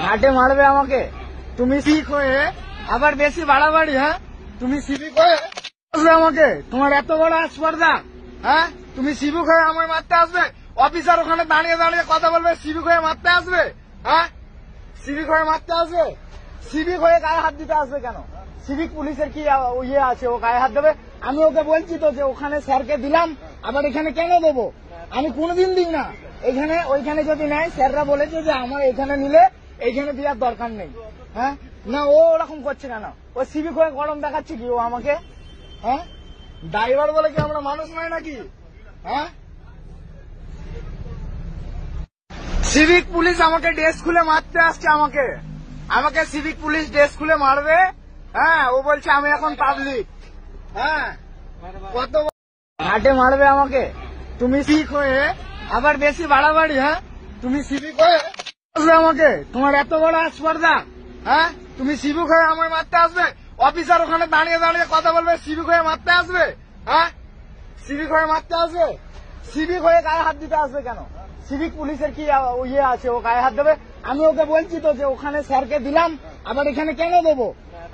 ঘাটে মারবে আমাকে? তুমি সিভিক হয়ে আবার বেশি বাড়াবাড়ি, হ্যাঁ? তুমি সিভিক হয়ে আসবে আমাকে? তোমার এত বড় স্পর্ধা, হ্যাঁ? তুমি সিভিক হয়ে আমায় মারতে আসবে? অফিসার ওখানে দাঁড়িয়ে দাঁড়িয়ে কথা বলবে, সিভিক হয়ে মারতে আসবে? হ্যাঁ, সিভিক হয়ে মারতে আসবে? সিভিক হয়ে গায়ে হাত দিতে আসবে কেন? সিভিক পুলিশের কি ইয়ে আছে ও গায়ে হাত দেবে? আমি ওকে বলছি তো যে ওখানে স্যারকে দিলাম, আবার এখানে কেন দেবো? আমি কোনোদিন দিই না। এখানে ওইখানে যদি নেয়, স্যাররা বলেছে যে আমার এখানে নিলে এইখানে দেওয়ার দরকার নেই। হ্যাঁ, না ও ওরকম করছে কেন? ও সিভিক হয়ে গরম দেখাচ্ছে কি ও আমাকে? হ্যাঁ, ড্রাইভার বলে কি আমরা মানুষ নয় নাকি? হ্যাঁ, সিভিক পুলিশ আমাকে ড্রেস খুলে মারতে আসছে। আমাকে সিভিক পুলিশ ড্রেস খুলে মারবে। হ্যাঁ, ও বলছে আমি এখন পাবলিক। হ্যাঁ, কত ঘাটে মারবে আমাকে? তুমি সিভিক হয়ে আবার বেশি বাড়াবাড়ি, হ্যাঁ? তুমি সিভিক হয়ে আসবে আমাকে? তোমার এত বড় স্পর্ধা, হ্যাঁ? তুমি সিভিক হয়ে আমায় মারতে আসবে? অফিসার ওখানে দাঁড়িয়ে দাঁড়িয়ে কথা বলবে, সিভিক হয়ে মারতে আসবে? হ্যাঁ, সিভিক হয়ে মারতে আসবে? সিভিক হয়ে গায়ে হাত দিতে আসবে কেন? সিভিক পুলিশের কি ইয়ে আছে ও গায়ে হাত দেবে? আমি ওকে বলছি তো যে ওখানে স্যারকে দিলাম, আবার এখানে কেন দেবো?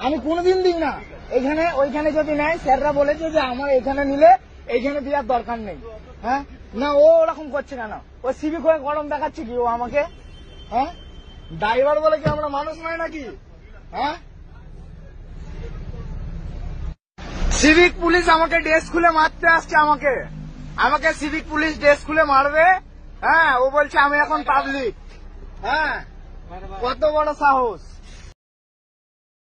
আমি কোনোদিন দিই না। এখানে ওইখানে যদি নেয়, স্যাররা বলেছে যে আমার এখানে নিলে এইখানে দেওয়ার দরকার নেই। হ্যাঁ, না ও ওরকম করছে কেন? ও সিভিক হয়ে গরম দেখাচ্ছে কি ও আমাকে? হ্যাঁ, ড্রাইভার বলে কি আমরা মানুষ নয় নাকি? হ্যাঁ, সিভিক পুলিশ আমাকে ড্রেস খুলে মারতে আসছে। আমাকে সিভিক পুলিশ ড্রেস খুলে মারবে। হ্যাঁ, ও বলছে আমি এখন পাবলিক। হ্যাঁ, কত বড় সাহস!